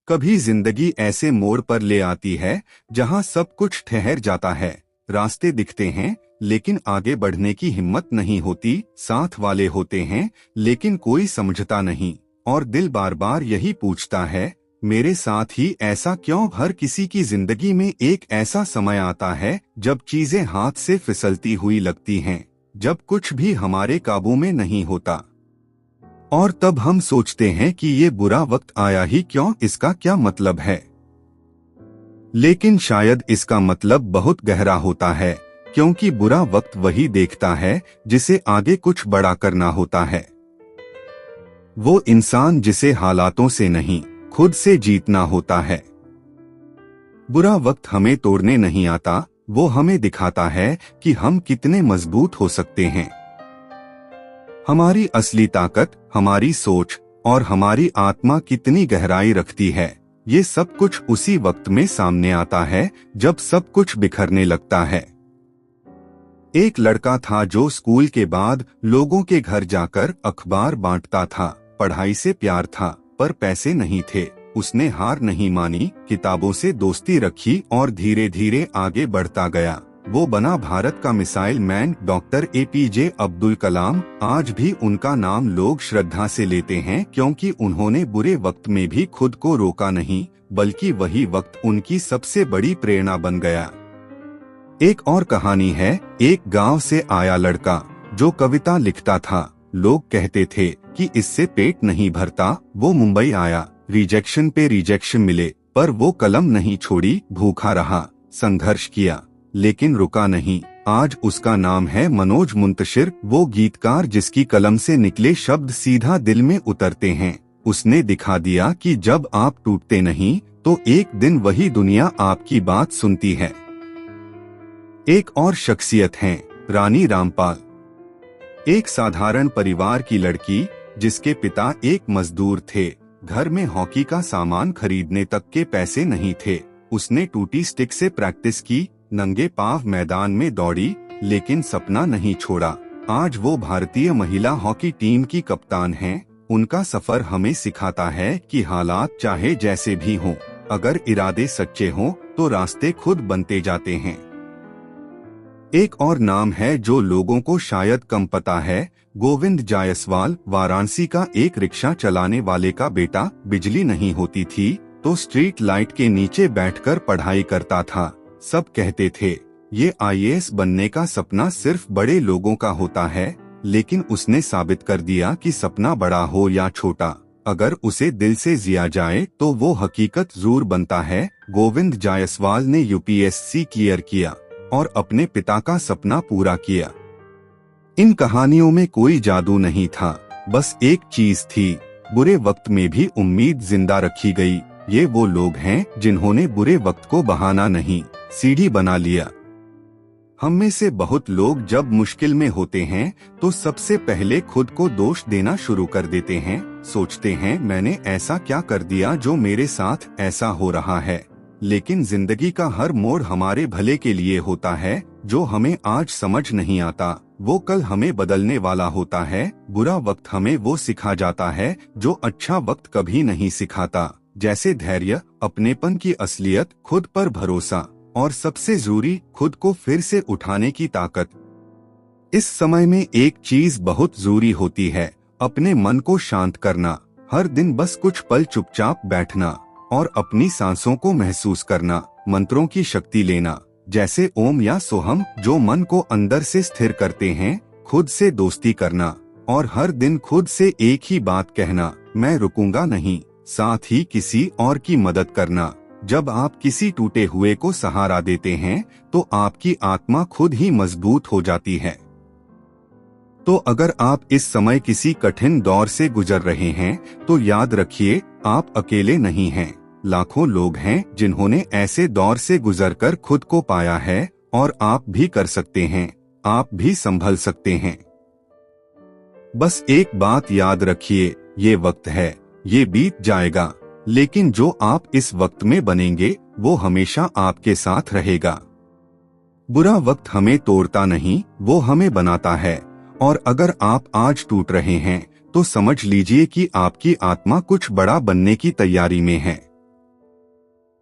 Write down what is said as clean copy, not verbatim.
कभी जिंदगी ऐसे मोड़ पर ले आती है जहां सब कुछ ठहर जाता है, रास्ते दिखते हैं लेकिन आगे बढ़ने की हिम्मत नहीं होती, साथ वाले होते हैं लेकिन कोई समझता नहीं, और दिल बार बार यही पूछता है मेरे साथ ही ऐसा क्यों। हर किसी की जिंदगी में एक ऐसा समय आता है जब चीजें हाथ से फिसलती हुई लगती हैं, जब कुछ भी हमारे काबू में नहीं होता, और तब हम सोचते हैं कि ये बुरा वक्त आया ही क्यों, इसका क्या मतलब है। लेकिन शायद इसका मतलब बहुत गहरा होता है, क्योंकि बुरा वक्त वही देखता है जिसे आगे कुछ बड़ा करना होता है। वो इंसान जिसे हालातों से नहीं खुद से जीतना होता है। बुरा वक्त हमें तोड़ने नहीं आता, वो हमें दिखाता है कि हम कितने मजबूत हो सकते हैं। हमारी असली ताकत, हमारी सोच और हमारी आत्मा कितनी गहराई रखती है, ये सब कुछ उसी वक्त में सामने आता है जब सब कुछ बिखरने लगता है। एक लड़का था जो स्कूल के बाद लोगों के घर जाकर अखबार बांटता था। पढ़ाई से प्यार था पर पैसे नहीं थे। उसने हार नहीं मानी, किताबों से दोस्ती रखी और धीरे धीरे आगे बढ़ता गया। वो बना भारत का missile man doctor APJ Abdul Kalam. आज भी उनका नाम लोग श्रद्धा से लेते हैं, क्योंकि उन्होंने बुरे वक्त में भी खुद को रोका नहीं, बल्कि वही वक्त उनकी सबसे बड़ी प्रेरणा बन गया। एक और कहानी है, एक गांव से आया लड़का जो कविता लिखता था। लोग कहते थे कि इससे पेट नहीं भरता। वो मुंबई आया, रिजेक्शन पे रिजेक्शन मिले, पर वो कलम नहीं छोड़ी, भूखा रहा, संघर्ष किया, लेकिन रुका नहीं। आज उसका नाम है मनोज मुंतशिर, वो गीतकार जिसकी कलम से निकले शब्द सीधा दिल में उतरते हैं। उसने दिखा दिया कि जब आप टूटते नहीं तो एक दिन वही दुनिया आपकी बात सुनती है। एक और शख्सियत है रानी रामपाल, एक साधारण परिवार की लड़की जिसके पिता एक मजदूर थे। घर में हॉकी का सामान खरीदने तक के पैसे नहीं थे। उसने टूटी स्टिक से प्रैक्टिस की, नंगे पांव मैदान में दौड़ी, लेकिन सपना नहीं छोड़ा। आज वो भारतीय महिला हॉकी टीम की कप्तान हैं। उनका सफर हमें सिखाता है कि हालात चाहे जैसे भी हों, अगर इरादे सच्चे हों तो रास्ते खुद बनते जाते हैं। एक और नाम है जो लोगों को शायद कम पता है, गोविंद जायसवाल, वाराणसी का एक रिक्शा चलाने वाले का बेटा। बिजली नहीं होती थी तो स्ट्रीट लाइट के नीचे बैठकर पढ़ाई करता था। सब कहते थे ये आईएएस बनने का सपना सिर्फ बड़े लोगों का होता है, लेकिन उसने साबित कर दिया कि सपना बड़ा हो या छोटा, अगर उसे दिल से जिया जाए तो वो हकीकत जरूर बनता है। गोविंद जायसवाल ने यूपीएससी क्लियर किया और अपने पिता का सपना पूरा किया। इन कहानियों में कोई जादू नहीं था, बस एक चीज थी, बुरे वक्त में भी उम्मीद जिंदा रखी गई। ये वो लोग हैं जिन्होंने बुरे वक्त को बहाना नहीं, सीढ़ी बना लिया। हम में से बहुत लोग जब मुश्किल में होते हैं तो सबसे पहले खुद को दोष देना शुरू कर देते हैं। सोचते हैं मैंने ऐसा क्या कर दिया जो मेरे साथ ऐसा हो रहा है। लेकिन जिंदगी का हर मोड़ हमारे भले के लिए होता है। जो हमें आज समझ नहीं आता वो कल हमें बदलने वाला होता है। बुरा वक्त हमें वो सिखा जाता है जो अच्छा वक्त कभी नहीं सिखाता, जैसे धैर्य, अपनेपन की असलियत, खुद पर भरोसा और सबसे जरूरी खुद को फिर से उठाने की ताकत। इस समय में एक चीज बहुत जरूरी होती है, अपने मन को शांत करना। हर दिन बस कुछ पल चुपचाप बैठना और अपनी सांसों को महसूस करना। मंत्रों की शक्ति लेना, जैसे ओम या सोहम, जो मन को अंदर से स्थिर करते हैं। खुद से दोस्ती करना और हर दिन खुद से एक ही बात कहना, मैं रुकूंगा नहीं। साथ ही किसी और की मदद करना। जब आप किसी टूटे हुए को सहारा देते हैं तो आपकी आत्मा खुद ही मजबूत हो जाती है। तो अगर आप इस समय किसी कठिन दौर से गुजर रहे हैं तो याद रखिए, आप अकेले नहीं हैं। लाखों लोग हैं जिन्होंने ऐसे दौर से गुजरकर खुद को पाया है, और आप भी कर सकते हैं, आप भी संभल सकते हैं। बस एक बात याद रखिए, ये वक्त है, ये बीत जाएगा, लेकिन जो आप इस वक्त में बनेंगे वो हमेशा आपके साथ रहेगा। बुरा वक्त हमें तोड़ता नहीं, वो हमें बनाता है। और अगर आप आज टूट रहे हैं तो समझ लीजिए कि आपकी आत्मा कुछ बड़ा बनने की तैयारी में है।